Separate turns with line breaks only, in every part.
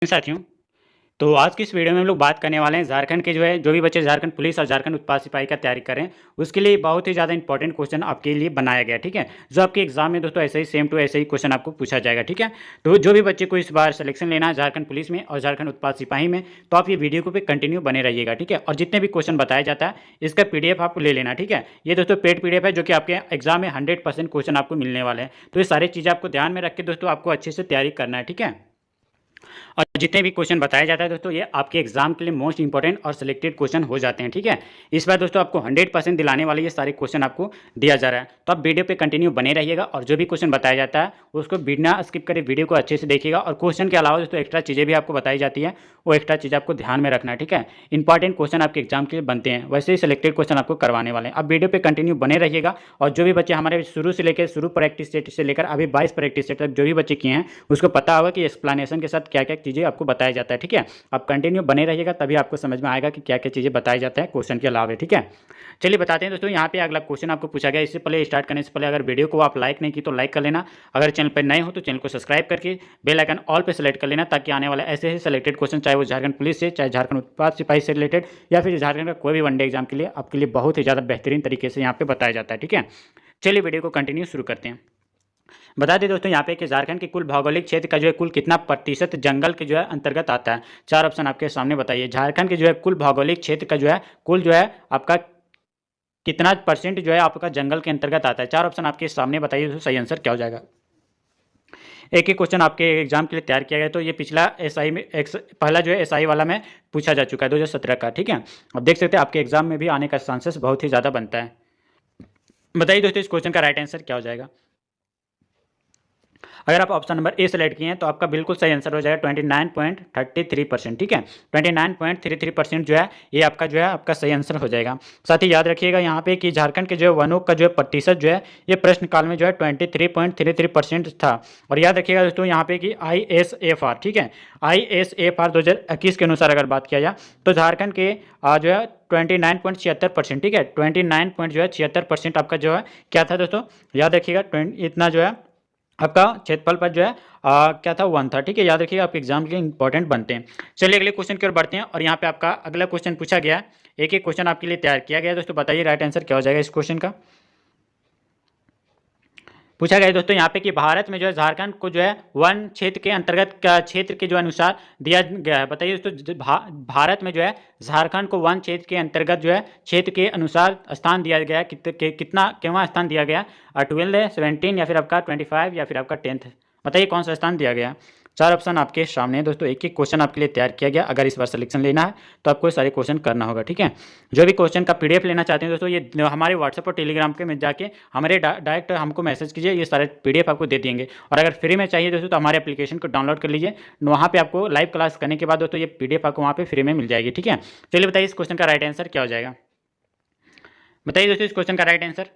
साथियों, तो आज की इस वीडियो में हम लोग बात करने वाले हैं झारखंड के जो भी बच्चे झारखंड पुलिस और झारखंड उत्पाद सिपाही का तैयारी करें, उसके लिए बहुत ही ज़्यादा इंपॉर्टेंट क्वेश्चन आपके लिए बनाया गया है, ठीक है। जो आपके एग्जाम में दोस्तों ऐसे ही सेम टू ऐसे ही क्वेश्चन आपको पूछा जाएगा, ठीक है। तो जो भी बच्चे को इस बार सिलेक्शन लेना है झारखंड पुलिस में और झारखंड उत्पाद सिपाही में, तो आप ये वीडियो को पे कंटिन्यू बने रहिएगा, ठीक है। और जितने भी क्वेश्चन बताया जाता है इसका PDF आप ले लेना, ठीक है। ये दोस्तों पेड PDF है जो कि आपके एग्जाम में 100% क्वेश्चन आपको मिलने वाले हैं। तो ये सारी चीज़ें आपको ध्यान में रख के दोस्तों आपको अच्छे से तैयारी करना है, ठीक है। और जितने भी क्वेश्चन बताया जाता है दोस्तों ये आपके एग्जाम के लिए मोस्ट इंपॉर्टेंट और सिलेक्टेड क्वेश्चन हो जाते हैं, ठीक है। इस बार दोस्तों आपको 100% दिलाने वाले ये सारे क्वेश्चन आपको दिया जा रहा है। तो आप वीडियो पे कंटिन्यू बने रहिएगा और जो भी क्वेश्चन बताया जाता है उसको बिना स्किप करे वीडियो को अच्छे से देखिएगा। और क्वेश्चन के अलावा दोस्तों एक्स्ट्रा चीज़ें भी आपको बताई जाती है, वो एक्स्ट्रा चीज़ आपको ध्यान में रखना है, ठीक है। इंपॉर्टेंट क्वेश्चन आपके एग्जाम के लिए बनते हैं, वैसे ही सिलेक्टेड क्वेश्चन आपको करवाने वाले हैं। आप वीडियो पे कंटिन्यू बने रहिएगा। और जो भी बच्चे हमारे शुरू प्रैक्टिस सेट से लेकर अभी 22 प्रैक्टिस सेट तक जो भी बच्चे किए हैं उसको पता होगा कि एक्सप्लेनेशन के साथ क्या क्या चीज़ें आपको बताया जाता है, ठीक है। आप कंटिन्यू बने रहिएगा तभी आपको समझ में आएगा कि क्या क्या चीज़ें बताई जाता है क्वेश्चन के अलावा, ठीक है। चलिए बताते हैं दोस्तों, यहाँ पे अगला क्वेश्चन आपको पूछा गया। इससे पहले स्टार्ट करने से पहले अगर वीडियो को आप लाइक नहीं की तो लाइक कर लेना। अगर चैनल पर नए हो तो चैनल को सब्सक्राइब करके बेल आइकन ऑल पे सेलेक्ट कर लेना, ताकि आने वाले ऐसे ही सिलेक्टेड क्वेश्चन, चाहे वो झारखंड पुलिस से, चाहे झारखंड उत्पाद सिपाही से रिलेटेड, या फिर झारखंड का कोई भी वनडे एग्जाम के लिए आपके लिए बहुत ही ज़्यादा बेहतरीन तरीके से यहाँ पे बताया जाता है, ठीक है। चलिए वीडियो को कंटिन्यू शुरू करते हैं। बता दें दोस्तों यहाँ पे कि झारखंड के कुल भौगोलिक क्षेत्र का कुल कितना प्रतिशत जंगल के अंतर्गत आता है। 4 ऑप्शन आपके सामने बताइए। झारखंड के कुल भौगोलिक क्षेत्र का कुल आपका कितना परसेंट आपका जंगल के अंतर्गत आता है। 4 ऑप्शन आपके सामने बताइए, तो सही आंसर क्या हो जाएगा। एक एक क्वेश्चन आपके एग्जाम के लिए तैयार किया गया। तो ये पिछला SI में पहला SI वाला में पूछा जा चुका है 2017 का, ठीक है। अब देख सकते हैं आपके एग्जाम में भी आने का चांसेस बहुत ही ज़्यादा बनता है। बताइए दोस्तों इस क्वेश्चन का राइट आंसर क्या हो जाएगा। अगर आप ऑप्शन नंबर ए सेलेक्ट किए हैं तो आपका बिल्कुल सही आंसर हो जाएगा 29.33%, ठीक है। 29.33% ये आपका आपका सही आंसर हो जाएगा। साथ ही याद रखिएगा यहाँ पे कि झारखंड के वनों का प्रतिशत ये प्रश्न काल में 23.33% था। और याद रखिएगा दोस्तों यहाँ पे कि ISFR, ठीक है, ISFR 2021 के अनुसार अगर बात किया जाए तो झारखंड के 29.76%, ठीक है। 29.76% आपका क्या था दोस्तों, याद रखिएगा। इतना आपका क्षेत्रफल पर क्या था 1 था, ठीक है। याद रखिएगा आपके एग्जाम के लिए इंपॉर्टेंट बनते हैं। चलिए अगले क्वेश्चन की ओर बढ़ते हैं। और यहाँ पे आपका अगला क्वेश्चन पूछा गया है, एक एक क्वेश्चन आपके लिए तैयार किया गया है दोस्तों। बताइए राइट आंसर क्या हो जाएगा इस क्वेश्चन का। पूछा गया है दोस्तों यहाँ पे कि भारत में झारखंड को वन क्षेत्र के अंतर्गत क्षेत्र के अनुसार दिया गया है। बताइए दोस्तों भारत में झारखंड को वन क्षेत्र के अंतर्गत क्षेत्र के अनुसार स्थान दिया गया है। कितना केवं स्थान दिया गया, 12, 17 या फिर आपका 25 या फिर आपका 10th। बताइए कौन सा स्थान दिया गया। 4 ऑप्शन आपके सामने दोस्तों। एक एक क्वेश्चन आपके लिए तैयार किया गया। अगर इस बार सिलेक्शन लेना है तो आपको सारे क्वेश्चन करना होगा, ठीक है। जो भी क्वेश्चन का PDF लेना चाहते हैं दोस्तों, ये हमारे व्हाट्सएप और टेलीग्राम के में जाके हमारे डायरेक्ट हमको मैसेज कीजिए, ये सारे PDF आपको दे देंगे। और अगर फ्री में चाहिए दोस्तों तो हमारे एप्लीकेशन को डाउनलोड कर लीजिए। वहाँ पे आपको लाइव क्लास करने के बाद दोस्तों ये PDF आपको वहाँ पे फ्री में मिल जाएगी, ठीक है। चलिए बताइए इस क्वेश्चन का राइट आंसर क्या हो जाएगा। बताइए दोस्तों इस क्वेश्चन का राइट आंसर।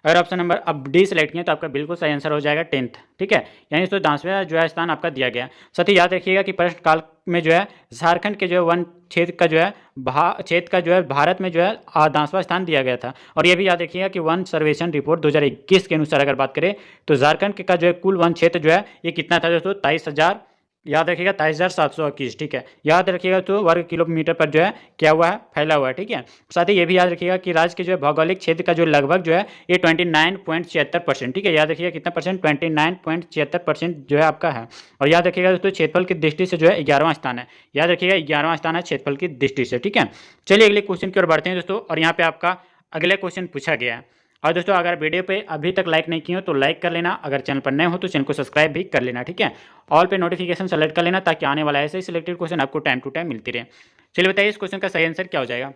अगर ऑप्शन नंबर अब D सेलेक्ट किए तो आपका बिल्कुल सही आंसर हो जाएगा 10th, ठीक है। यानी तो 10वां स्थान आपका दिया गया। साथ ही याद रखिएगा कि प्रश्न काल में झारखंड के वन क्षेत्र का क्षेत्र का भारत में 10वां स्थान दिया गया था। और ये भी याद रखिएगा कि वन सर्वेक्षण रिपोर्ट 2021 के अनुसार अगर बात करें तो झारखंड का कुल वन क्षेत्र ये कितना था दोस्तों, 23,000, याद रखिएगा 23,721, ठीक है। याद रखिएगा तो वर्ग किलोमीटर पर क्या हुआ है, फैला हुआ है, ठीक है। साथ ही ये भी याद रखिएगा कि राज्य के भौगोलिक क्षेत्र का लगभग ये 29.76%, ठीक है। याद रखिएगा कितना परसेंट, 29.76% आपका है। और याद रखिएगा दोस्तों क्षेत्रफल की दृष्टि से 11वां स्थान है। याद रखिएगा 11वां स्थान है क्षेत्रफल की दृष्टि से, ठीक है। चलिए अगले क्वेश्चन की ओर बढ़ते हैं दोस्तों। और यहाँ पे आपका अगले क्वेश्चन पूछा गया है। और दोस्तों अगर वीडियो पे अभी तक लाइक नहीं किए हो तो लाइक कर लेना। अगर चैनल पर नए हो तो चैनल को सब्सक्राइब भी कर लेना, ठीक है। ऑल पे नोटिफिकेशन सेलेक्ट कर लेना, ताकि आने वाला ऐसे ही सिलेक्टेड क्वेश्चन आपको टाइम टू टाइम मिलती रहे। चलिए बताइए इस क्वेश्चन का सही आंसर क्या हो जाएगा।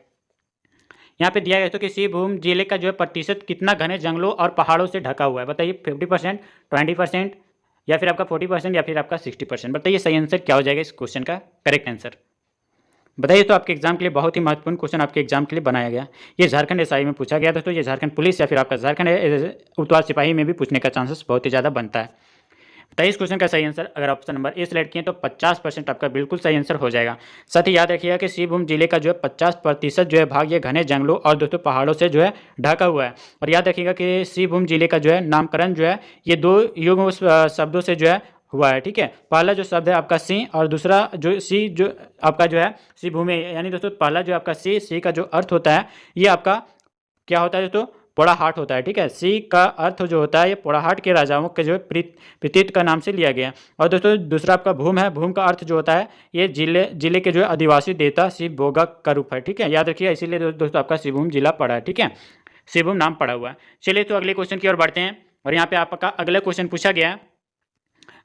यहाँ पे दिया गया तो कि सिंहभूम जिले का प्रतिशत कितना घने जंगलों और पहाड़ों से ढका हुआ है। बताइए 50%, 20% या फिर आपका 40% या फिर आपका 60%। बताइए सही आंसर क्या हो जाएगा इस क्वेश्चन का करेक्ट आंसर। बताइए तो आपके एग्जाम के लिए बहुत ही महत्वपूर्ण क्वेश्चन आपके एग्जाम के लिए बनाया गया। ये झारखंड SI में पूछा गया दोस्तों। ये झारखंड पुलिस या फिर आपका झारखंड उत्पाद सिपाही में भी पूछने का चांसेस बहुत ही ज़्यादा बनता है। बताइए इस क्वेश्चन का सही आंसर। अगर ऑप्शन नंबर ए सेलेक्ट किए तो 50% आपका बिल्कुल सही आंसर हो जाएगा। साथ ही याद रखिएगा कि सिंहभूम जिले का 50% भाग ये घने जंगलों और दोस्तों पहाड़ों से ढका हुआ है। और याद रखिएगा कि सिंहभूम जिले का नामकरण ये 2 युग शब्दों से हुआ है। ठीक है, पहला जो शब्द है आपका सी और दूसरा जो सी जो आपका जो है सी भूमि, यानी दोस्तों पहला जो आपका सी का जो अर्थ होता है ये आपका क्या होता है दोस्तों, पोड़ाहाट होता है। ठीक है, सी का अर्थ जो होता है ये पोड़ाहाट के राजाओं के जो है प्रतीत का नाम से लिया गया। और दोस्तों दूसरा आपका भूम है, भूम का अर्थ जो होता है ये जिले के जो है आदिवासी देवता शिव भोगा का रूप है। ठीक है, याद रखिए इसीलिए दोस्तों आपका शिवभूम जिला पड़ा है। ठीक है, शिवभूम नाम पड़ा हुआ है। चलिए तो अगले क्वेश्चन की ओर बढ़ते हैं और यहाँ पे आपका अगला क्वेश्चन पूछा गया है,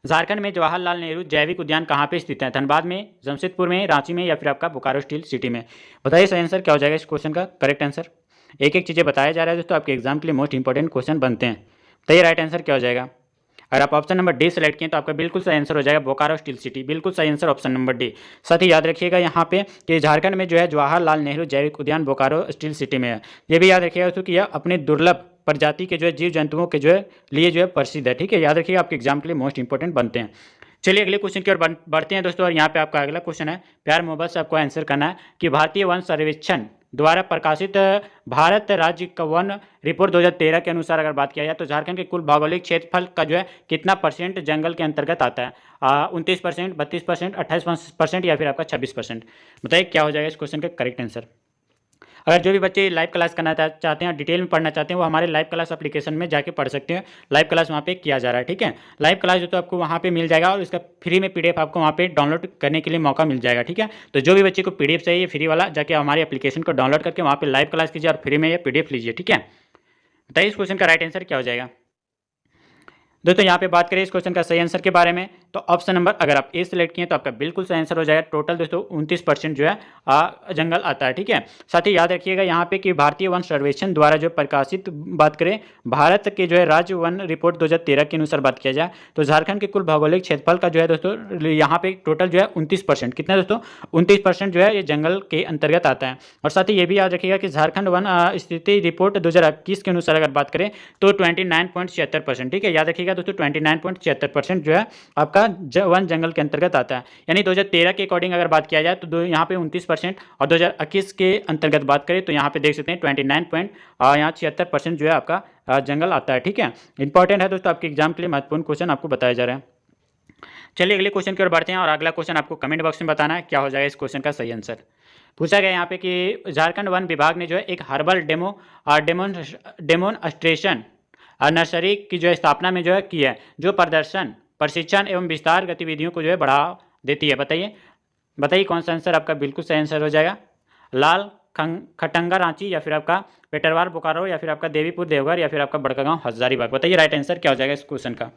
झारखंड में जवाहरलाल नेहरू जैविक उद्यान कहाँ पे स्थित है? धनबाद में, जमशेदपुर में, रांची में या फिर आपका बोकारो स्टील सिटी में? बताइए सही आंसर क्या हो जाएगा इस क्वेश्चन का करेक्ट आंसर। एक एक चीज़ें बताया जा रहा है दोस्तों, आपके एग्जाम के लिए मोस्ट इंपॉर्टेंट क्वेश्चन बनते हैं। बताइए राइट आंसर क्या हो जाएगा। अगर आप ऑप्शन नंबर डी सेलेक्ट किए तो आपका बिल्कुल सही आंसर हो जाएगा बोकारो स्टील सिटी, बिल्कुल सही आंसर ऑप्शन नंबर डी। साथ ही याद रखिएगा यहाँ पे कि झारखंड में जो है जवाहरलाल नेहरू जैविक उद्यान बोकारो स्टील सिटी में है। ये भी याद रखिएगा दोस्तों कि यह अपने दुर्लभ प्रजाति के जो है जीव जंतुओं के जो है लिए जो है प्रसिद्ध है। ठीक है, याद रखिएगा आपके एग्जाम के लिए मोस्ट इंपॉर्टेंट बनते हैं। चलिए अगले क्वेश्चन की ओर बढ़ते हैं दोस्तों और यहाँ पे आपका अगला क्वेश्चन है, प्यार मोहब्बत से आपको आंसर करना है कि भारतीय वन सर्वेक्षण द्वारा प्रकाशित भारत राज्य का वन रिपोर्ट 2013 के अनुसार अगर बात किया जाए तो झारखंड के कुल भौगोलिक क्षेत्रफल का जो है कितना परसेंट जंगल के अंतर्गत आता है? 29%, 32%, 28% या फिर आपका 26%? बताइए क्या हो जाएगा इस क्वेश्चन का करेक्ट आंसर। अगर जो भी बच्चे लाइव क्लास करना चाहते हैं, डिटेल में पढ़ना चाहते हैं, वो हमारे लाइव क्लास एप्लीकेशन में जाके पढ़ सकते हैं। लाइव क्लास वहाँ पे किया जा रहा है। ठीक है, लाइव क्लास जो तो आपको वहाँ पे मिल जाएगा और इसका फ्री में पीडीएफ आपको वहाँ पे डाउनलोड करने के लिए मौका मिल जाएगा। ठीक है, तो जो भी बच्चे को पीडीएफ चाहिए फ्री वाला जाके हमारे एप्लीकेशन को डाउनलोड करके वहाँ पे लाइव क्लास कीजिए और फ्री में ये पीडीएफ लीजिए। ठीक है, बताइए इस क्वेश्चन का राइट आंसर क्या हो जाएगा। दोस्तों यहाँ पे बात करें इस क्वेश्चन का सही आंसर के बारे में तो ऑप्शन नंबर अगर आप ए सिलेक्ट किए तो आपका बिल्कुल सही आंसर हो जाएगा। टोटल दोस्तों 29% जो है जंगल आता है। ठीक है, साथ ही याद रखिएगा यहाँ पे कि भारतीय वन सर्वेक्षण द्वारा जो प्रकाशित बात करें भारत के जो है राज्य वन रिपोर्ट 2013 के अनुसार बात किया जाए तो झारखंड के कुल भौगोलिक क्षेत्रफल का जो है दोस्तों यहाँ पे टोटल जो है 29%, कितना दोस्तों 29% जो है ये जंगल के अंतर्गत आता है। और साथ ही ये भी याद रखिएगा कि झारखंड वन स्थिति रिपोर्ट 2021 के अनुसार अगर बात करें तो 29.76%। ठीक है, याद रखिएगा दोस्तों 29.76% जो है आपका वन जंगल के अंतर्गत आता है। यानी 2013 के अकॉर्डिंग अगर बात किया जाए तो यहाँ पे 29% और 2021 के अंतर्गत बात करें तो यहाँ पे देख सकते हैं 29.76% जो है आपका जंगल आता है। ठीक है, इंपॉर्टेंट है दोस्तों आपके एग्जाम के लिए महत्वपूर्ण क्वेश्चन आपको बताया जा रहा है। चलिए अगले क्वेश्चन की ओर बढ़ते हैं और अगला क्वेश्चन आपको कमेंट बॉक्स में बताना है क्या हो जाएगा इस क्वेश्चन का सही आंसर। पूछा गया यहाँ पे कि झारखंड वन विभाग ने जो है एक हर्बल डेमोन्स्ट्रेशन नर्सरी की जो है स्थापना में जो है की है जो प्रदर्शन प्रशिक्षण एवं विस्तार गतिविधियों को जो है बढ़ावा देती है। बताइए कौन सा आंसर आपका बिल्कुल सही आंसर हो जाएगा। लाल खटंगा रांची या फिर आपका पेटरवार बोकारो या फिर आपका देवीपुर देवघर या फिर आपका बड़कागांव हजारीबाग? बताइए राइट आंसर क्या हो जाएगा इस क्वेश्चन का।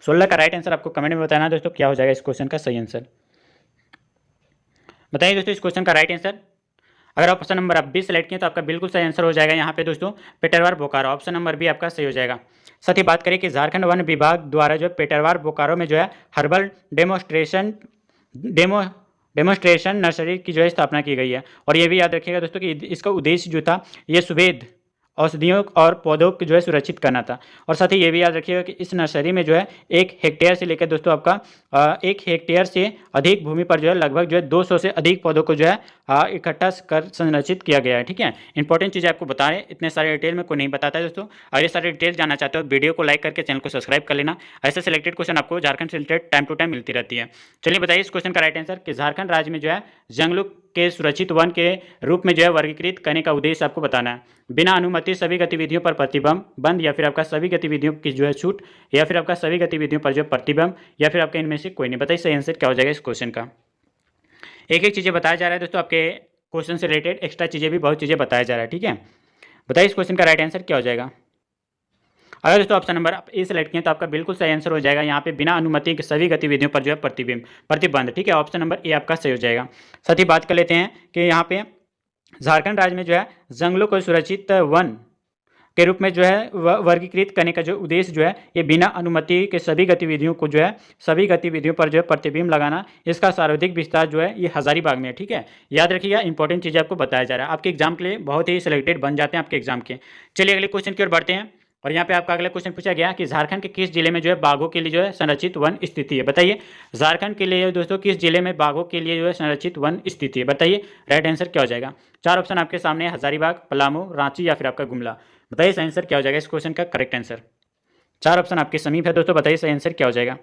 16 का राइट आंसर आपको कमेंट में बताना दोस्तों क्या हो जाएगा इस क्वेश्चन का सही आंसर। बताइए दोस्तों इस क्वेश्चन का राइट आंसर। अगर ऑप्शन नंबर आप 20 सेलेक्ट किए तो आपका बिल्कुल सही आंसर हो जाएगा यहाँ पे दोस्तों Petarwar Bokaro, option number B आपका सही हो जाएगा। साथ ही बात करें कि झारखंड वन विभाग द्वारा जो पेटरवार बोकारो में जो है हर्बल डेमोन्स्ट्रेशन नर्सरी की जो है स्थापना की गई है। और ये भी याद रखिएगा दोस्तों कि इसका उद्देश्य जो था ये सुवेद औषधियों और पौधों को जो है सुरक्षित करना था। और साथ ही ये भी याद रखिएगा कि इस नर्सरी में जो है 1 हेक्टेयर से लेकर दोस्तों आपका 1 हेक्टेयर से अधिक भूमि पर जो है लगभग जो है 200 से अधिक पौधों को जो है इकट्ठा कर संरक्षित किया गया है। ठीक है, इंपॉर्टेंट चीज़ें आपको बता रहे हैं, इतने सारे डिटेल में कोई नहीं बताता है दोस्तों। और ये सारे डिटेल जानना चाहते हो वीडियो को लाइक करके चैनल को सब्सक्राइब कर लेना। ऐसे सिलेक्टेड क्वेश्चन आपको झारखंड से रिलेटेड टाइम टू टाइम मिलती रहती है। चलिए बताइए इस क्वेश्चन का राइट आंसर कि झारखंड राज्य में जो है जंगलों के सुरक्षित वन के रूप में जो है वर्गीकृत करने का उद्देश्य आपको बताना है। बिना अनुमति सभी गतिविधियों पर प्रतिबंध या फिर आपका सभी गतिविधियों की जो है छूट या फिर आपका सभी गतिविधियों पर जो है प्रतिबंध या फिर आपका इनमें से कोई नहीं? बताइए सही आंसर क्या हो जाएगा इस क्वेश्चन का। एक एक चीज़ें बताया जा रहा है दोस्तों, आपके क्वेश्चन से रिलेटेड एक्स्ट्रा चीज़ें भी बहुत चीज़ें बताया जा रहा है। ठीक है, बताइए इस क्वेश्चन का राइट आंसर क्या हो जाएगा। अगर दोस्तों ऑप्शन नंबर आप ए सेलेक्ट किए तो आपका बिल्कुल सही आंसर हो जाएगा यहाँ पे बिना अनुमति के सभी गतिविधियों पर जो है प्रतिबंध। ठीक है, ऑप्शन नंबर ए आपका सही हो जाएगा। साथ ही बात कर लेते हैं कि यहाँ पे झारखंड राज्य में जो है जंगलों को सुरक्षित वन के रूप में जो है वर्गीकृत करने का जो उद्देश्य जो है ये बिना अनुमति के सभी गतिविधियों को जो है सभी गतिविधियों पर जो है प्रतिबिंब लगाना, इसका सर्वाधिक विस्तार जो है ये हजारीबाग में है। ठीक है, याद रखिएगा इंपॉर्टेंट चीज़ें आपको बताया जा रहा है, आपके एग्जाम के लिए बहुत ही सिलेक्टेड बन जाते हैं आपके एग्जाम के। चलिए अगले क्वेश्चन की ओर बढ़ते हैं और यहाँ पे आपका अगला क्वेश्चन पूछा गया कि झारखंड के किस जिले में जो है बाघों के लिए जो है संरक्षित वन स्थित है? बताइए झारखंड के लिए दोस्तों किस जिले में बाघों के लिए जो है संरक्षित वन स्थित है? बताइए राइट आंसर क्या हो जाएगा। 4 ऑप्शन आपके सामने, हजारीबाग, पलामू, रांची या फिर आपका गुमला? बताइए सही आंसर क्या हो जाएगा इस क्वेश्चन का करेक्ट आंसर। 4 ऑप्शन आपके समीप है दोस्तों, बताइए सही आंसर क्या हो जाएगा।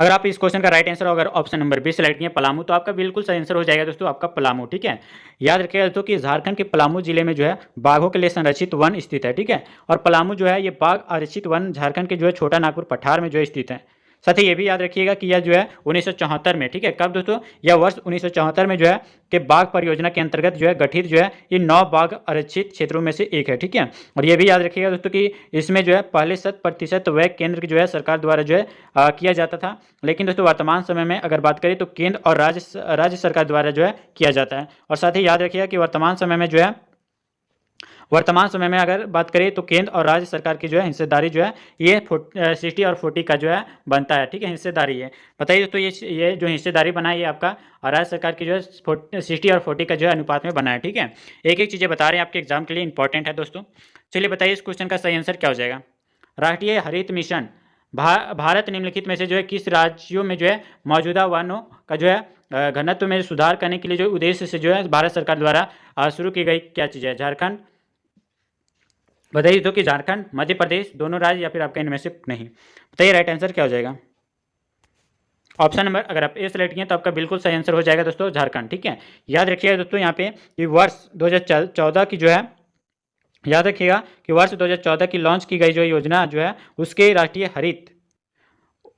अगर आप इस क्वेश्चन का राइट आंसर अगर ऑप्शन नंबर बी सेलेक्ट किए पलामू, तो आपका बिल्कुल सही आंसर हो जाएगा दोस्तों आपका पलामू। ठीक है, याद रखिएगा दोस्तों कि झारखंड के पलामू जिले में जो है बाघों के लिए संरक्षित वन स्थित है। ठीक है, और पलामू जो है ये बाघ आरक्षित वन झारखंड के जो है छोटा नागपुर पठार में जो है स्थित है। साथ ही ये भी याद रखिएगा कि यह जो है 1974 में, ठीक है, कब दोस्तों, यह वर्ष 1974 में जो है कि बाघ परियोजना के अंतर्गत जो है गठित जो है ये 9 बाघ आरक्षित क्षेत्रों में से एक है। ठीक है, और ये भी याद रखिएगा दोस्तों कि इसमें जो है पहले 100% व्यय केंद्र जो है सरकार द्वारा जो है किया जाता था, लेकिन दोस्तों वर्तमान समय में अगर बात करें तो केंद्र और राज्य सरकार द्वारा जो है किया जाता है। और साथ ही याद रखिएगा कि वर्तमान समय में अगर बात करें तो केंद्र और राज्य सरकार की जो है हिस्सेदारी जो है ये 60 और 40 का जो है बनता है। ठीक है, हिस्सेदारी है, बताइए दोस्तों ये जो हिस्सेदारी बना है ये आपका राज्य सरकार की जो है 60 और 40 का जो है अनुपात में बना है। ठीक है, एक एक चीज़ें बता रहे हैं आपके एग्जाम के लिए इंपॉर्टेंट है दोस्तों। चलिए बताइए इस क्वेश्चन का सही आंसर क्या हो जाएगा। राष्ट्रीय हरित मिशन भारत निम्नलिखित में से जो है किस राज्यों में जो है मौजूदा वनों का जो है घनत्व में सुधार करने के लिए जो उद्देश्य से जो है भारत सरकार द्वारा शुरू की गई क्या चीज़ है। झारखंड, बताइए तो कि झारखंड, मध्य प्रदेश, दोनों राज्य या फिर आपका इनमें से नहीं। बताइए राइट आंसर क्या हो जाएगा। ऑप्शन नंबर अगर आप ए सेलेक्ट किए तो आपका बिल्कुल सही आंसर हो जाएगा दोस्तों झारखंड। ठीक है, याद रखिएगा दोस्तों यहाँ पे कि वर्ष 2014 की जो है, याद रखिएगा कि वर्ष 2014 की लॉन्च की गई जो योजना जो है उसके राष्ट्रीय हरित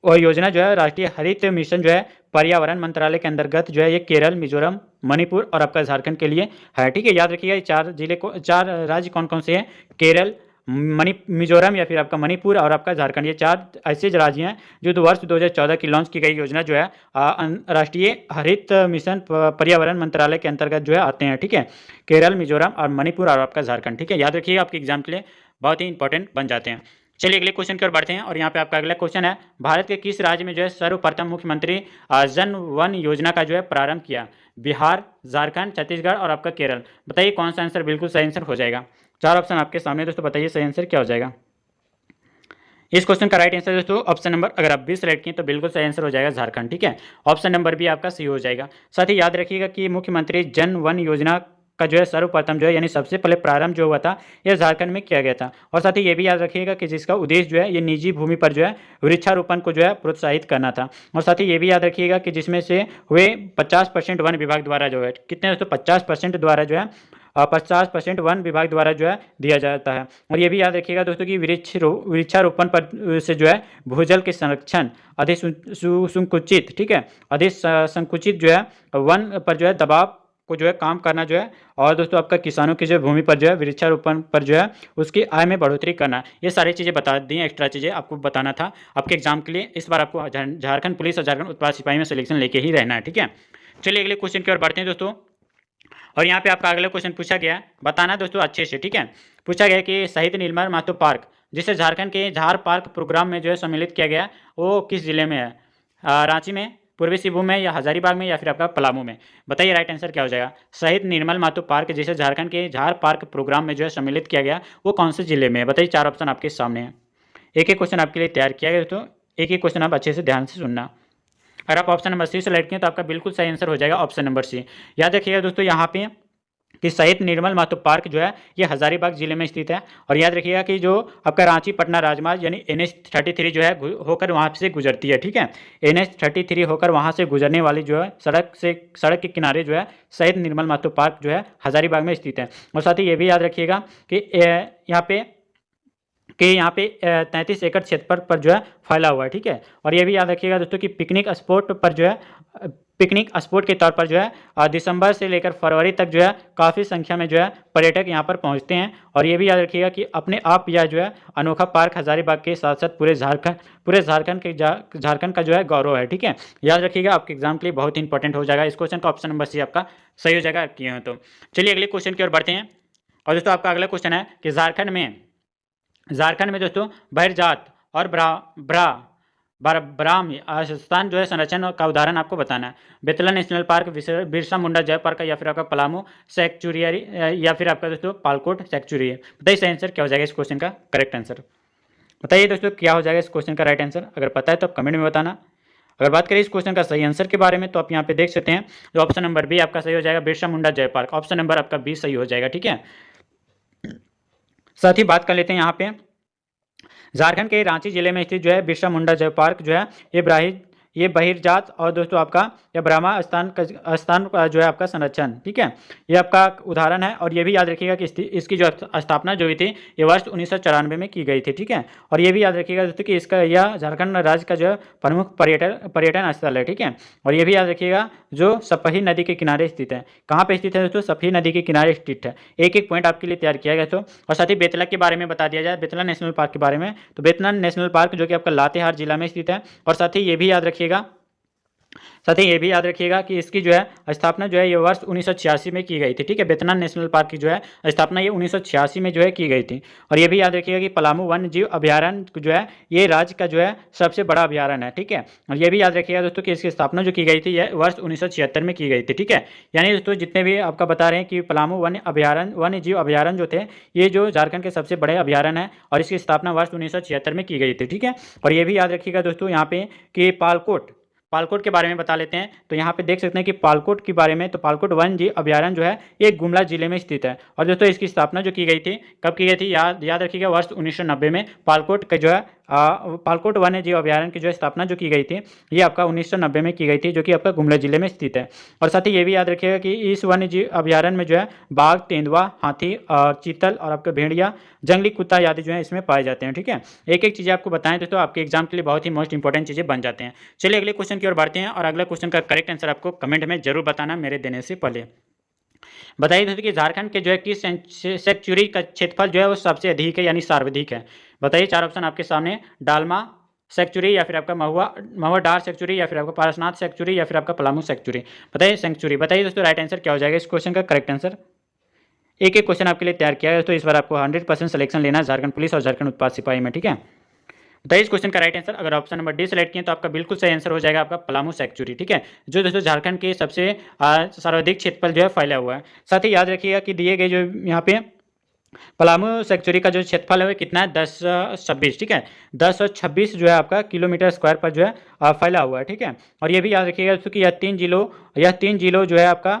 और योजना जो है राष्ट्रीय हरित मिशन जो है पर्यावरण मंत्रालय के अंतर्गत जो है ये केरल, मिजोरम, मणिपुर और आपका झारखंड के लिए है। ठीक है, याद रखिएगा ये 4 राज्य कौन कौन से हैं, केरल, मिजोरम या फिर आपका मणिपुर और आपका झारखंड, ये 4 ऐसे राज्य हैं जो वर्ष 2014 की लॉन्च की गई योजना जो है राष्ट्रीय हरित मिशन पर्यावरण मंत्रालय के अंतर्गत जो है आते हैं। ठीक है, केरल, मिजोरम और मणिपुर और आपका झारखंड। ठीक है, याद रखिएगा आपके एग्जाम के लिए बहुत ही इंपॉर्टेंट बन जाते हैं। चलिए अगले क्वेश्चन की ओर बढ़ते हैं और यहाँ पे आपका अगला क्वेश्चन है, भारत के किस राज्य में जो है सर्वप्रथम मुख्यमंत्री जन वन योजना का जो है प्रारंभ किया। बिहार, झारखंड, छत्तीसगढ़ और आपका केरल। बताइए कौन सा आंसर बिल्कुल सही आंसर हो जाएगा। 4 ऑप्शन आपके सामने दोस्तों, बताइए सही आंसर क्या हो जाएगा। इस क्वेश्चन का राइट आंसर दोस्तों ऑप्शन नंबर अगर आप 20 सेलेक्ट किए तो बिल्कुल सही आंसर हो जाएगा झारखंड। ठीक है, ऑप्शन नंबर भी आपका सही हो जाएगा। साथ ही याद रखिएगा कि मुख्यमंत्री जन वन योजना का जो है सर्वप्रथम जो है यानी सबसे पहले प्रारंभ जो हुआ था यह झारखंड में किया गया था। और साथ ही ये भी याद रखिएगा कि जिसका उद्देश्य जो है ये निजी भूमि पर जो है वृक्षारोपण को जो है प्रोत्साहित करना था। और साथ ही ये भी याद रखिएगा कि जिसमें से हुए 50% वन विभाग द्वारा जो है कितने दोस्तों 50% द्वारा जो है 50% वन विभाग द्वारा जो है दिया जाता है। और ये भी याद रखिएगा दोस्तों कि वृक्षारोपण पर से जो है भूजल के संरक्षण अधिक संकुचित, ठीक है, अधिक संकुचित जो है वन पर जो है दबाव को जो है काम करना जो है, और दोस्तों आपका किसानों की जो भूमि पर जो है वृक्षारोपण पर जो है उसकी आय में बढ़ोतरी करना। ये सारी चीज़ें बता दी, एक्स्ट्रा चीज़ें आपको बताना था आपके एग्जाम के लिए। इस बार आपको झारखंड पुलिस और झारखंड उत्पाद सिपाही में सिलेक्शन लेके ही रहना है। ठीक है, चलिए अगले क्वेश्चन की ओर बढ़ते हैं दोस्तों। और यहाँ पे आपका अगला क्वेश्चन पूछा गया, बताना दोस्तों अच्छे से। ठीक है, पूछा गया कि शहीद नीलमणि महतो पार्क जिसे झारखंड के झार पार्क प्रोग्राम में जो है सम्मिलित किया गया वो किस जिले में है। रांची में, पूर्वी सिंहभूम में या हजारीबाग में या फिर आपका पलामू में। बताइए राइट आंसर क्या हो जाएगा। शहीद नीलमणि महतो पार्क जिसे झारखंड के झार पार्क प्रोग्राम में जो है सम्मिलित किया गया वो कौन से जिले में है। बताइए 4 ऑप्शन आपके सामने है। एक एक क्वेश्चन आपके लिए तैयार किया गया दोस्तों, एक एक क्वेश्चन आप अच्छे से ध्यान से सुनना। अगर आप ऑप्शन नंबर सी सेलेक्ट किए तो आपका बिल्कुल सही आंसर हो जाएगा ऑप्शन नंबर सी। याद रखिएगा दोस्तों यहाँ पे कि शहीद नीलमणि महतो पार्क जो है ये हजारीबाग जिले में स्थित है। और याद रखिएगा कि जो आपका रांची पटना राजमार्ग यानी NH-33 जो है होकर वहाँ से गुजरती है। ठीक है, NH-33 होकर वहाँ से गुजरने वाली जो है सड़क के किनारे जो है शहीद नीलमणि महतो पार्क जो है हजारीबाग में स्थित है। और साथ ही ये भी याद रखिएगा कि यहाँ पे 33 एकड़ क्षेत्र पर जो है फैला हुआ है। ठीक है, और ये भी याद रखिएगा दोस्तों कि पिकनिक स्पॉट के तौर पर जो है दिसंबर से लेकर फरवरी तक जो है काफ़ी संख्या में जो है पर्यटक यहाँ पर पहुँचते हैं। और ये भी याद रखिएगा कि अपने आप यह जो है अनोखा पार्क हजारीबाग के साथ साथ पूरे झारखंड का जो है गौरव है। ठीक है, याद रखिएगा आपके एग्जाम के लिए बहुत ही इंपॉर्टेंट हो जाएगा। इस क्वेश्चन का ऑप्शन नंबर सी आपका सही हो जाएगा किए हो तो। चलिए अगले क्वेश्चन की ओर बढ़ते हैं। और दोस्तों आपका अगला क्वेश्चन है कि झारखंड में दोस्तों बहिर्जात और ब्राह्म स्थान जो है संरक्षण का उदाहरण आपको बताना है। बेतला नेशनल पार्क, बिरसा मुंडा जय पार्क या फिर आपका पलामू सेक्चुरियरी या फिर आपका दोस्तों पालकोट सेक्चुरी है। बताइए सही आंसर क्या हो जाएगा इस क्वेश्चन का करेक्ट आंसर। बताइए दोस्तों क्या हो जाएगा इस क्वेश्चन का राइट आंसर। अगर पता है तो आप कमेंट में बताना। अगर बात करें इस क्वेश्चन का सही आंसर के बारे में तो आप यहाँ पे देख सकते हैं तो ऑप्शन नंबर बी आपका सही हो जाएगा, बिरसा मुंडा जय पार्क। ऑप्शन नंबर आपका बी सही हो जाएगा। ठीक है, साथ ही बात कर लेते हैं यहाँ पे झारखंड के रांची जिले में स्थित जो है बिरसा मुंडा जय पार्क जो है ये बहिर्जात और दोस्तों आपका या ब्रह्मा स्थान का जो है आपका संरक्षण, ठीक है, ये आपका उदाहरण है। और ये भी याद रखिएगा कि इसकी जो स्थापना जो हुई थी ये वर्ष 1994 में की गई थी, ठीक है। और ये भी याद रखिएगा दोस्तों कि इसका यह झारखंड राज्य का जो है प्रमुख पर्यटन स्थल है, ठीक है। और ये भी याद रखिएगा जो सपही नदी के किनारे स्थित है। कहाँ पे स्थित है दोस्तों? सपही नदी के किनारे स्थित है। एक एक पॉइंट आपके लिए तैयार किया गया। तो और साथ ही बेतला के बारे में बता दिया जाए, बेतला नेशनल पार्क के बारे में। तो बेतला नेशनल पार्क जो कि आपका लातेहार जिला में स्थित है। और साथ ही ये भी याद रखिएगा कि इसकी जो है स्थापना जो है ये वर्ष 1986 में की गई थी, ठीक है। बेतला नेशनल पार्क की जो है स्थापना ये 1986 में जो है की गई थी। और ये भी याद रखिएगा कि पलामू वन्य जीव अभयारण्य जो है ये राज्य का जो है सबसे बड़ा अभयारण्य है, ठीक है। और ये भी याद रखिएगा दोस्तों कि इसकी स्थापना जो की गई थी यह वर्ष 1976 में की गई थी, ठीक है। यानी दोस्तों जितने भी आपका बता रहे हैं कि पलामू वन्य जीव अभयारण्य जो थे ये जो झारखंड के सबसे बड़े अभयारण्य है और इसकी स्थापना वर्ष 1976 में की गई थी, ठीक है। और ये भी याद रखिएगा दोस्तों यहाँ पे कि पालकोट के बारे में बता लेते हैं। तो यहाँ पे देख सकते हैं कि पालकोट के बारे में, तो पालकोट वन्य जीव अभयारण्य जो है ये गुमला जिले में स्थित है। और दोस्तों इसकी स्थापना जो की गई थी, कब की गई थी? याद रखिएगा वर्ष 1990 में पालकोट का जो है पालकोट वन्य जीव अभयारण्य की जो स्थापना जो की गई थी ये आपका 1990 में की गई थी, जो कि आपका गुमला जिले में स्थित है। और साथ ही ये भी याद रखिएगा कि इस वन्य जीव अभयारण्य में जो है बाघ, तेंदुआ, हाथी, चीतल और आपका भेड़िया, जंगली कुत्ता आदि जो है इसमें पाए जाते हैं, ठीक है। एक एक चीज़ें आपको बताएं तो आपके एग्जाम के लिए बहुत ही मोस्ट इंपॉर्टेंट चीज़ें बन जाते हैं। चलिए अगले क्वेश्चन की ओर बढ़ते हैं और अगला क्वेश्चन का करेक्ट आंसर आपको कमेंट में जरूर बताना मेरे देने से पहले। बताइए दोस्तों कि झारखंड के जो है किस सेंचुरी का क्षेत्रफल जो है वो सबसे अधिक है यानी सर्वाधिक है? बताइए, चार ऑप्शन आपके सामने, डालमा सेंचुरी या फिर आपका महुआ डार सेंचुरी या फिर आपका पारसनाथ सेंचुरी या फिर आपका पलामू सेंचुरी। बताइए सेंचुरी। बताइए दोस्तों राइट आंसर क्या हो जाएगा इस क्वेश्चन का करेक्ट आंसर। एक एक क्वेश्चन आपके लिए तैयार किया है तो इस बार आपको 100% सिलेक्शन लेना है झारखंड पुलिस और झारखंड उत्पाद सिपाही में, ठीक है। बताइए इस क्वेश्चन का राइट आंसर। अगर ऑप्शन नंबर डी सेलेक्ट किए तो आपका बिल्कुल सही आंसर हो जाएगा आपका पलामू सेंचुरी, ठीक है, जो दोस्तों झारखंड के सबसे सर्वाधिक क्षेत्रफल जो है फैला हुआ है। साथ ही याद रखिएगा कि दिए गए जो यहाँ पे पलामू सेंचुरी का जो क्षेत्रफल है वो कितना है? 1026, ठीक है, 1026 जो है आपका किलोमीटर स्क्वायर पर जो है फैला हुआ है, ठीक है। और ये भी याद रखिएगा दोस्तों कि यह तीन जिलों जो है आपका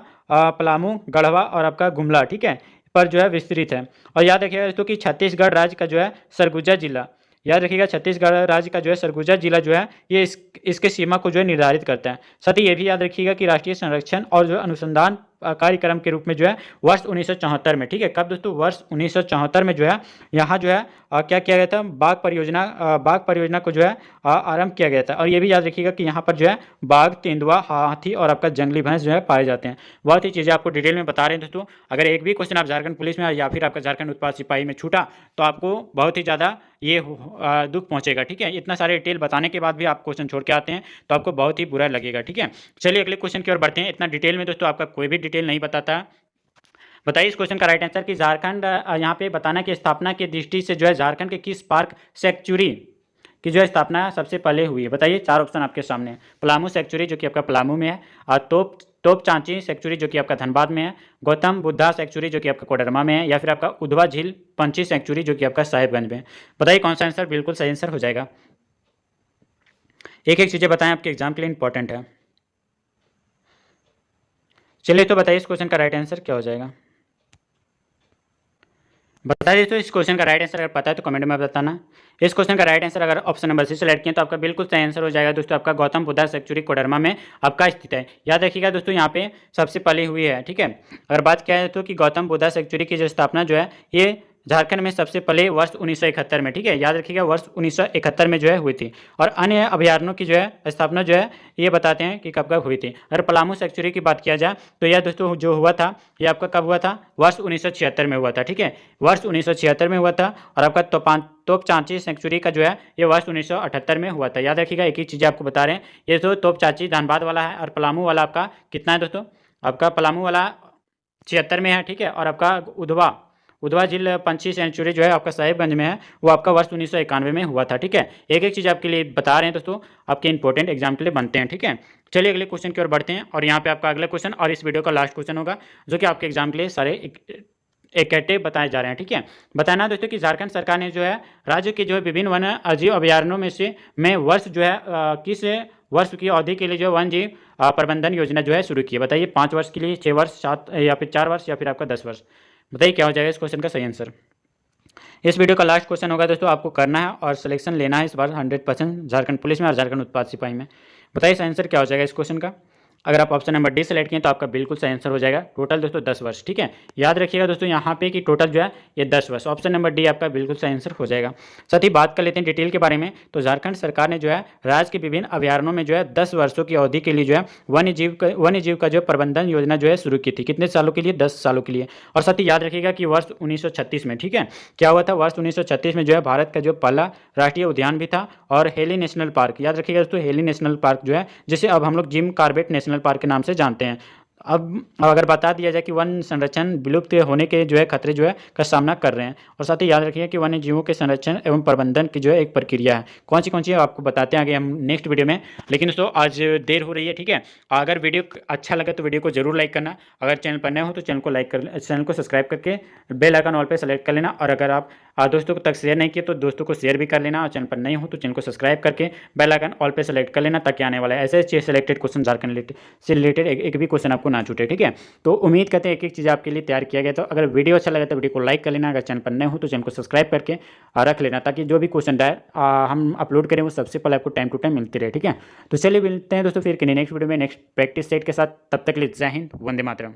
पलामू, गढ़वा और आपका गुमला, ठीक है, पर जो है विस्तृत है। और याद रखिएगा दोस्तों कि छत्तीसगढ़ राज्य का जो है सरगुजा जिला, याद रखिएगा छत्तीसगढ़ राज्य का जो है सरगुजा जिला जो है ये इसके सीमा को जो है निर्धारित करता है। साथ ही ये भी याद रखिएगा कि राष्ट्रीय संरक्षण और जो अनुसंधान कार्यक्रम के रूप में जो है वर्ष 1974 में, ठीक है, कब दोस्तों? वर्ष 1974 में जो है यहाँ जो है क्या किया गया था? बाघ परियोजना को जो है आरंभ किया गया था। और ये भी याद रखिएगा कि यहाँ पर जो है बाघ, तेंदुआ, हाथी और आपका जंगली भैंस जो है पाए जाते हैं। बहुत ही चीज़ें आपको डिटेल में बता रहे हैं दोस्तों। अगर एक भी क्वेश्चन आप झारखंड पुलिस में या फिर आपका झारखंड उत्पाद सिपाही में छूटा तो आपको बहुत ही ज़्यादा ये दुख पहुंचेगा, ठीक है। इतना सारे डिटेल बताने के बाद भी आप क्वेश्चन छोड़ के आते हैं तो आपको बहुत ही बुरा लगेगा, ठीक है। चलिए अगले क्वेश्चन की ओर बढ़ते हैं। इतना डिटेल में दोस्तों आपका कोई भी डिटेल नहीं बताता। बताइए इस क्वेश्चन का राइट आंसर कि झारखंड यहाँ पे बताना कि स्थापना की दृष्टि से जो है झारखंड के किस पार्क सेंचुरी की जो है स्थापना सबसे पहले हुई है? बताइए, चार ऑप्शन आपके सामने, पलामू सेंचुरी जो कि आपका पलामू में है, और तोप चांची सेंचुरी जो कि आपका धनबाद में है, गौतम बुद्धा सेंचुरी जो कि आपका कोडरमा में है, या फिर आपका उधवा झील पंछी सेंचुरी जो कि आपका साहिबगंज में है। बताइए कौन सा आंसर बिल्कुल सही आंसर हो जाएगा। एक एक चीज़ें बताएं, आपके एग्जाम के लिए इंपॉर्टेंट है। चलिए तो बताइए इस क्वेश्चन का राइट आंसर क्या हो जाएगा। बताइए तो इस क्वेश्चन का राइट आंसर अगर पता है तो कमेंट में बताना। इस क्वेश्चन का राइट आंसर अगर ऑप्शन नंबर सी सेलेक्ट किया तो आपका बिल्कुल सही आंसर हो जाएगा दोस्तों, आपका गौतम बुद्धा सेंचुरी कोडरमा में आपका स्थित है। याद रखिएगा दोस्तों यहाँ पे सबसे पहले हुई है, ठीक है। अगर बात किया है तो कि गौतम बुद्धा सेंचुरी की जो स्थापना जो है ये झारखंड में सबसे पहले वर्ष 1971 में, ठीक है, याद रखिएगा वर्ष 1971 में जो है हुई थी। और अन्य अभयारण्यों की जो है स्थापना जो है ये बताते हैं कि कब कब हुई थी। अगर पलामू सेंचुरी की बात किया जाए तो यह दोस्तों जो हुआ था ये आपका कब हुआ था? वर्ष 1976 में हुआ था, ठीक है, वर्ष 1976 में हुआ था। और आपका तोप चांची सेंचुरी का जो है ये वर्ष 1978 में हुआ था। याद रखिएगा, एक ही चीज़ आपको बता रहे हैं, ये तो तोप चांची धनबाद वाला है और पलामू वाला आपका कितना है दोस्तों? आपका पलामू वाला 76 में है, ठीक है। और आपका उधवा झील पंछी सेंचुरी जो है आपका साहिबगंज में है, वो आपका वर्ष 1991 में हुआ था, ठीक है। एक एक चीज़ आपके लिए बता रहे हैं दोस्तों, आपके इंपॉर्टेंट एग्जाम के लिए बनते हैं, ठीक है। चलिए अगले क्वेश्चन की ओर बढ़ते हैं और यहाँ पे आपका अगला क्वेश्चन और इस वीडियो का लास्ट क्वेश्चन होगा जो कि आपके एग्जाम के लिए सारे इकट्ठे बताए जा रहे हैं, ठीक है। बताना दोस्तों कि झारखंड सरकार ने जो है राज्य के जो है विभिन्न वन्य जीव अभयारण्यों में वर्ष जो है किस वर्ष की अवधि के लिए जो वन जीव प्रबंधन योजना जो है शुरू की है? बताइए, 5 वर्ष के लिए, 6 वर्ष, 7 या फिर 4 वर्ष या फिर आपका 10 वर्ष। बताइए क्या हो जाएगा इस क्वेश्चन का सही आंसर। इस वीडियो का लास्ट क्वेश्चन होगा दोस्तों, आपको करना है और सिलेक्शन लेना है इस बार 100% झारखंड पुलिस में और झारखंड उत्पाद सिपाही में। बताइए इसका आंसर क्या हो जाएगा इस क्वेश्चन का। अगर आप ऑप्शन नंबर डी सेलेक्ट किए तो आपका बिल्कुल सही आंसर हो जाएगा। टोटल दोस्तों 10 वर्ष, ठीक है। याद रखिएगा दोस्तों यहाँ पे कि टोटल जो है ये 10 वर्ष। ऑप्शन नंबर डी आपका बिल्कुल सही आंसर हो जाएगा। साथ ही बात कर लेते हैं डिटेल के बारे में। तो झारखंड सरकार ने जो है राज्य के विभिन्न अभ्यारण्यों में जो है 10 वर्षों की अवधि के लिए जो है वन्य जीव का जो प्रबंधन योजना जो है शुरू की थी। कितने सालों के लिए? 10 सालों के लिए। और साथ ही याद रखिएगा कि वर्ष 1936 में, ठीक है, क्या हुआ था? वर्ष 1936 में जो है भारत का जो पहला राष्ट्रीय उद्यान भी था और हेली नेशनल पार्क। याद रखिएगा दोस्तों हेली नेशनल पार्क जो है, जिसे अब हम लोग जिम कॉर्बेट नेशनल पार्क के नाम से जानते हैं। अब अगर बता दिया जाए कि वन संरक्षण विलुप्त होने के जो है खतरे जो है का सामना कर रहे हैं। और साथ ही याद रखिए कि वन्य जीवों के संरक्षण एवं प्रबंधन की जो है एक प्रक्रिया है। कौन सी है आपको बताते हैं आगे हम नेक्स्ट वीडियो में। लेकिन दोस्तों आज देर हो रही है, ठीक है। अगर वीडियो अच्छा लगे तो वीडियो को जरूर लाइक करना। अगर चैनल पर नए हो तो चैनल को सब्सक्राइब करके बेल आइकन ऑल पे सेलेक्ट कर लेना। और अगर आप दोस्तों तक शेयर नहीं किए तो दोस्तों को शेयर भी कर लेना। और चैनल पर नए हो तो चैनल को सब्सक्राइब करके बेल आइकन ऑल पे सेलेक्ट कर लेना, ताकि आने वाला ऐसे सिलेक्टेड क्वेश्चन झारखंड से रिलेटेड एक भी क्वेश्चन आपको ना छूटे, ठीक है। तो उम्मीद करते हैं एक एक चीज़ आपके लिए तैयार किया गया। तो अगर वीडियो अच्छा लगे तो वीडियो को लाइक कर लेना। अगर चैनल पर नए हो तो चैनल को सब्सक्राइब करके रख लेना, ताकि जो भी क्वेश्चन हम अपलोड करें वो सबसे पहले आपको टाइम टू टाइम मिलती रहे, ठीक है। तो चलिए मिलते हैं दोस्तों फिर नेक्स्ट वीडियो में नेक्स्ट प्रैक्टिस सेट के साथ। तब तक के लिए जय हिंद, वंदे मातरम।